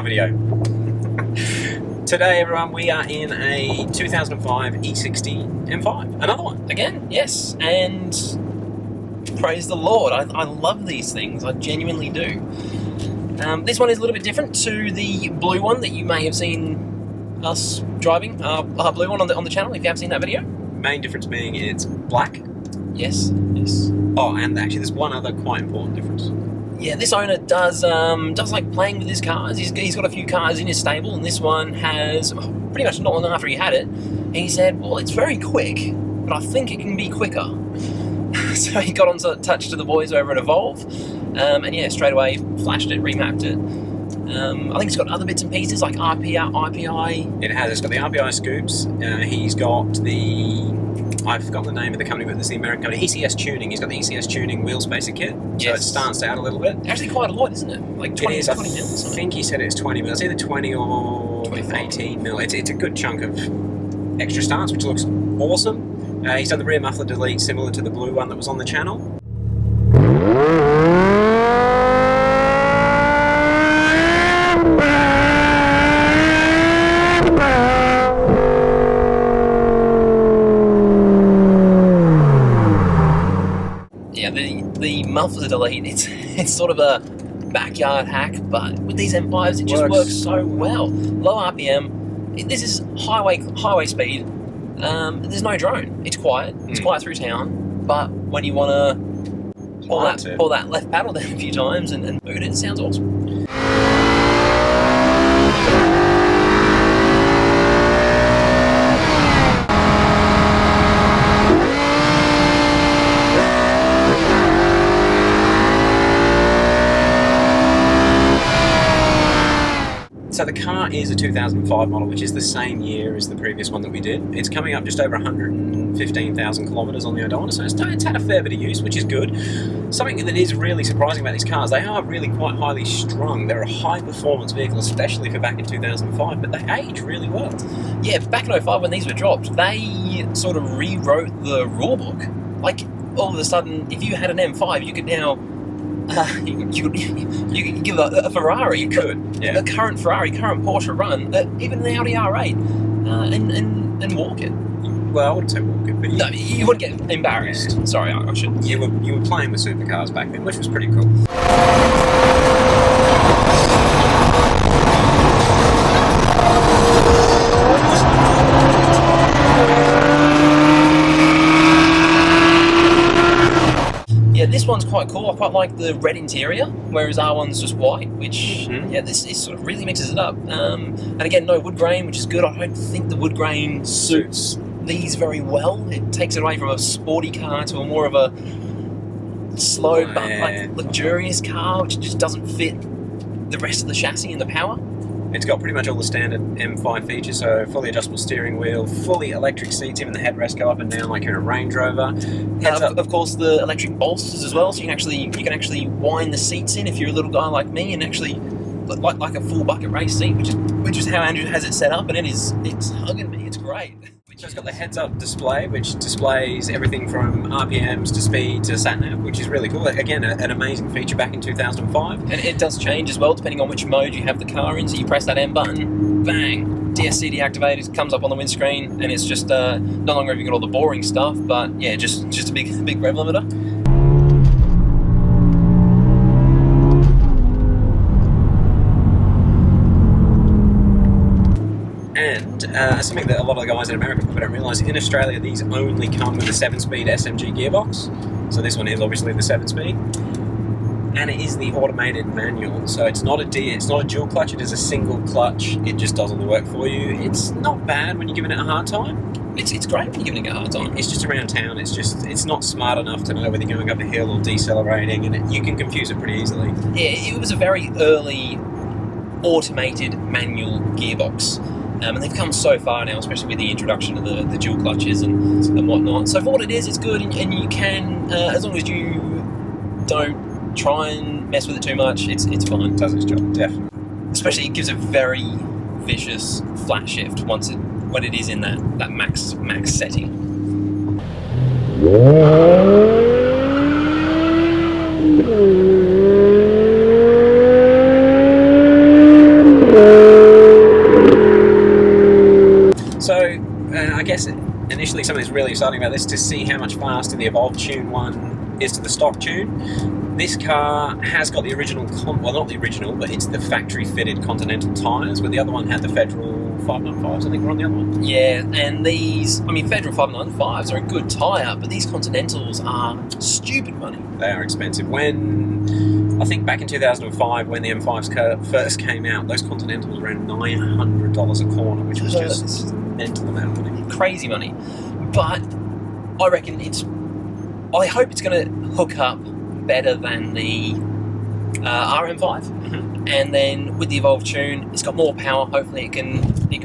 video. Today, everyone, we are in a 2005 E60 M5. Another one. Again, yes. And praise the Lord. I love these things. I genuinely do. This one is a little bit different to the blue one that you may have seen us driving. Our blue one on the channel, if you haven't seen that video. Main difference being it's black. Yes, yes. Oh, and actually there's one other quite important difference. Yeah, this owner does like playing with his cars. He's got a few cars in his stable, and this one has pretty much not long after he had it. And he said, well, it's very quick, but I think it can be quicker. So he got on touch to the boys over at Evolve, and yeah, straight away flashed it, remapped it. I think it's got other bits and pieces like RPI. It has. It's got the RPI scoops. He's got the... I've forgotten the name of the company, but it's the American company, ECS Tuning. He's got the ECS Tuning wheel spacer kit, so it starts out a little bit. Actually quite a lot, isn't it? Like 20 mil or something. I think he said it was 20 mil. It's either 20 or 18 mil. It's a good chunk of extra stance, which looks awesome. He's done the rear muffler delete similar to the blue one that was on the channel. Yeah, the muffler delete, it's sort of a backyard hack, but with these M5s it just works so well. Low RPM, this is highway speed. There's no drone. It's quiet. It's quiet through town, but when you want to pull that left paddle down a few times and boot it sounds awesome. So the car is a 2005 model, which is the same year as the previous one that we did. It's coming up just over 115,000 kilometres on the odometer, so it's had a fair bit of use, which is good. Something that is really surprising about these cars, they are really quite highly strung. They're a high-performance vehicle, especially for back in 2005, but they age really well. Yeah, back in 05 when these were dropped, they sort of rewrote the rulebook. Like, all of a sudden, if you had an M5, you could now... you could give a Ferrari, a current Ferrari, current Porsche run, even an Audi R8, and walk it. Well, I wouldn't say walk it, but no, you wouldn't get embarrassed. Yeah. Sorry, I should. You were playing with supercars back then, which was pretty cool. Yeah, this one's quite cool. I quite like the red interior, whereas our one's just white, which, yeah, this sort of really mixes it up. And again, no wood grain, which is good. I don't think the wood grain suits these very well. It takes it away from a sporty car to a more of a slow but like luxurious car, which just doesn't fit the rest of the chassis and the power. It's got pretty much all the standard M5 features, so fully adjustable steering wheel, fully electric seats, even the headrest go up and down like you're in a Range Rover. Of course, the electric bolsters as well, so you can actually wind the seats in if you're a little guy like me, and actually like a full bucket race seat, which is how Andrew has it set up, and it's hugging me. It's great. So it's got the heads-up display, which displays everything from RPMs to speed to sat-nav, which is really cool. Again, an amazing feature back in 2005. And it does change as well, depending on which mode you have the car in. So you press that M button, bang, DSC deactivated, comes up on the windscreen, and it's just no longer have you got all the boring stuff, but yeah, just a big rev limiter. And something that a lot of the guys in America probably don't realise, in Australia these only come with a 7-speed SMG gearbox. So this one is obviously the 7-speed. And it is the automated manual, so it's not a dual clutch, it is a single clutch. It just does all the work for you. It's not bad when you're giving it a hard time. It's great when you're giving it a hard time. It's just around town, it's not smart enough to know whether you're going up a hill or decelerating, and you can confuse it pretty easily. Yeah, it was a very early automated manual gearbox. And they've come so far now, especially with the introduction of the dual clutches and whatnot. So for what it is, it's good, and you can, as long as you don't try and mess with it too much, it's fine. It does its job, definitely. Especially it gives a very vicious flat shift when it is in that max setting. guess initially something that's really exciting about this to see how much faster the Evolve Tune one is to the stock tune. This car has got the original, well not the original, but it's the factory fitted Continental tyres, where the other one had the Federal 595s, I think were on the other one. Yeah, and these, I mean, Federal 595s are a good tyre, but these Continentals are stupid money. They are expensive. When, I think back in 2005, when the M5s first came out, those Continentals ran $900 a corner, which was just a mental amount of money. Crazy money. But I reckon I hope it's going to hook up better than the RM5. And then with the Evolve Tune, it's got more power. Hopefully it can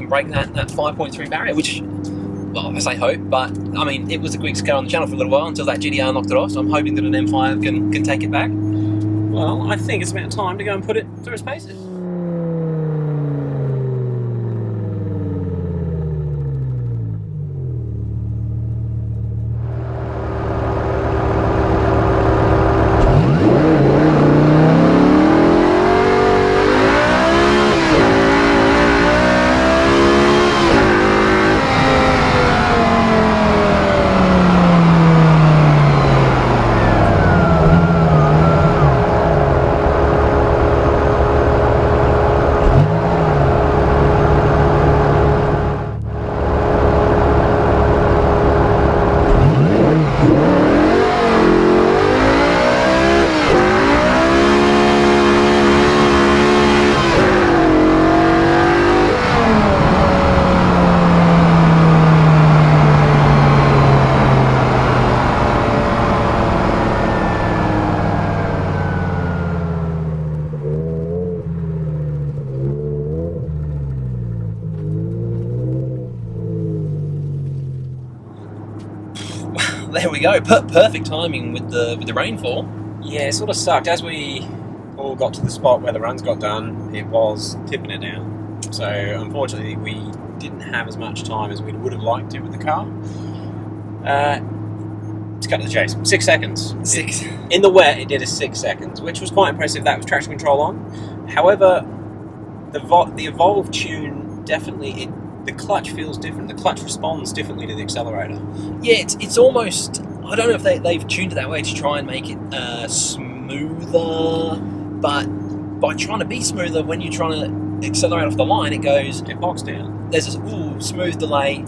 break that 5.3 barrier, which, well, I say hope, but I mean, it was a quick scale on the channel for a little while until that GDR knocked it off, so I'm hoping that an M5 can take it back. Well, I think it's about time to go and put it through its paces. There we go. Perfect timing with the rainfall. Yeah, it sort of sucked. As we all got to the spot where the runs got done, it was tipping it down. So unfortunately, we didn't have as much time as we would have liked to with the car. To cut to the chase, 6 seconds. In the wet, it did a 6 seconds, which was quite impressive. That was traction control on. However, the Evolve Tune definitely the clutch feels different. The clutch responds differently to the accelerator. Yeah, it's almost, I don't know if they've tuned it that way to try and make it smoother, but by trying to be smoother, when you're trying to accelerate off the line, it bogs down. There's this smooth delay.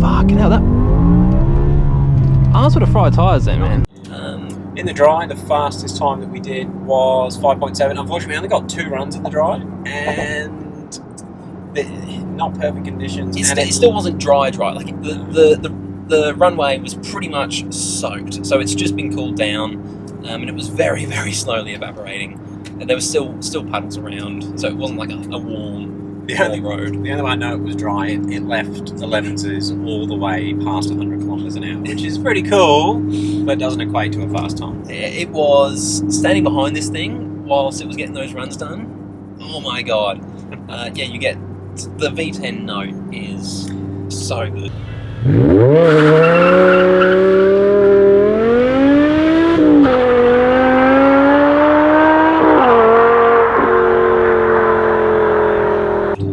Fucking hell, that ours would have fried tyres then, man. In the dry, the fastest time that we did was 5.7. Unfortunately, we only got 2 runs in the dry, and not perfect conditions. It still wasn't dry. Like the runway was pretty much soaked, so it's just been cooled down, and it was very, very slowly evaporating. And there was still puddles around, so it wasn't like a warm road. The only way I know it was dry, it left the Levenses all the way past 100 kilometers an hour, which is pretty cool, but doesn't equate to a fast time. It was standing behind this thing whilst it was getting those runs done. Oh my god! Yeah, you get. The V10 note is so good.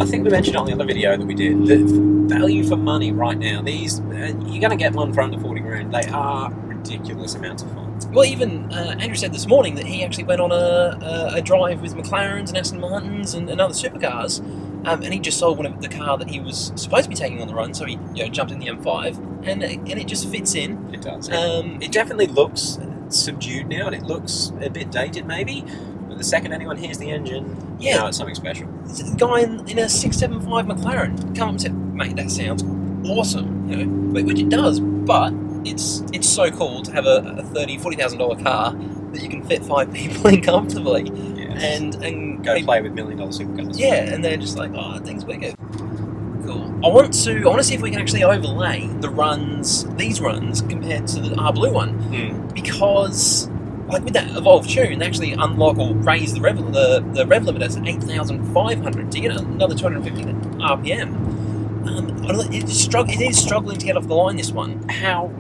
I think we mentioned on the other video that we did, the value for money right now, these, you're going to get one for under 40 grand. They are ridiculous amounts of fun. Well, even Andrew said this morning that he actually went on a drive with McLarens and Aston Martins and other supercars. And he just sold the car that he was supposed to be taking on the run, so he jumped in the M5, and it just fits in. It does. It definitely looks subdued now, and it looks a bit dated maybe, but the second anyone hears the engine, you know it's something special. The guy in a 675 McLaren come up and said, mate, that sounds awesome, which it does, but it's so cool to have a $30,000, $40,000 car that you can fit 5 people in comfortably. And go play with $1 million supercars. Yeah, and they're just like, oh, that thing's wicked. Cool. I want to see if we can actually overlay these runs compared to our blue one, because like with that Evolve Tune, they actually unlock or raise the rev limiter to 8,500 to get another 250 RPM. It is struggling to get off the line, this one.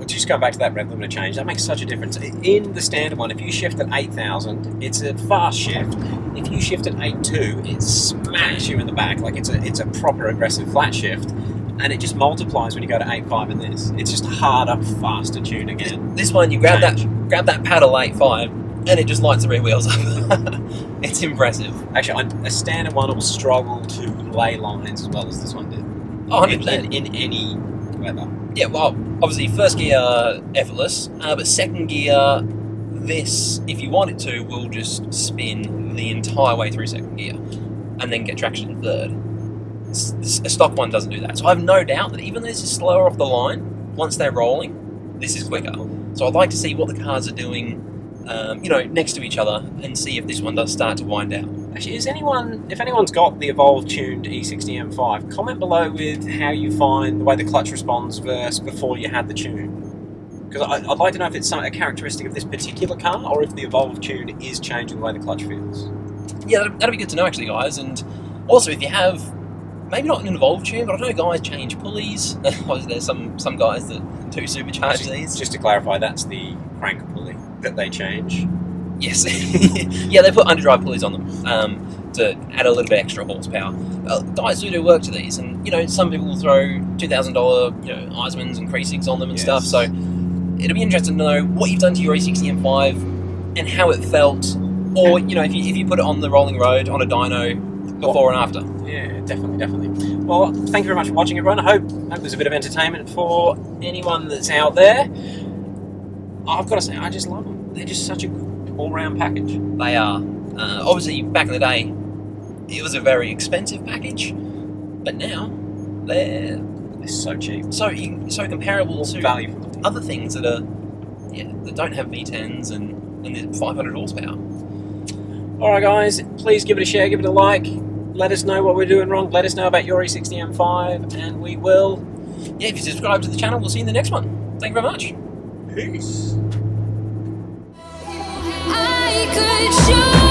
Just go back to that rev limiter change, that makes such a difference. In the standard one, if you shift at 8,000, it's a fast shift. If you shift at 8.2, it smacks you in the back, like it's a proper aggressive flat shift. and it just multiplies when you go to 8.5 in this. It's just harder, faster tune again. This one, you grab that paddle 8.5, and it just lights the rear wheels up. It's impressive. Actually, a standard one will struggle to lay lines as well as this one did. Oh, 100%. In any weather. Yeah, well, obviously first gear effortless, but second gear, this, if you want it to, will just spin the entire way through second gear, and then get traction in third. A stock one doesn't do that. So I have no doubt that even though this is slower off the line, once they're rolling, this is quicker. So I'd like to see what the cars are doing, next to each other, and see if this one does start to wind down. Actually, if anyone's got the Evolve tuned E60 M5, comment below with how you find the way the clutch responds versus before you had the tune. Because I'd like to know if it's a characteristic of this particular car, or if the Evolve tune is changing the way the clutch feels. Yeah, that'd be good to know actually, guys. And also, if you have, maybe not an Evolve tune, but I know guys change pulleys. There's some guys that do supercharge these. Just to clarify, that's the crank pulley that they change. Yes. Yeah, they put underdrive pulleys on them to add a little bit extra horsepower. Guys do work to these, and some people will throw $2,000 Eismans and Kresigs on them and stuff. So it'll be interesting to know what you've done to your E60 M5 and how it felt, or if you put it on the rolling road on a dyno before and after. Yeah, definitely. Well, thank you very much for watching, everyone. I hope there's a bit of entertainment for anyone that's out there. I've got to say, I just love them. They're just such a good all-round package. They are. Obviously, back in the day, it was a very expensive package, but now they're so cheap, so comparable to value for money. Other things that don't have V10s and they're 500 horsepower. All right, guys, please give it a share, give it a like. Let us know what we're doing wrong. Let us know about your E60 M5, and we will. Yeah, if you subscribe to the channel, we'll see you in the next one. Thank you very much. Peace. I could show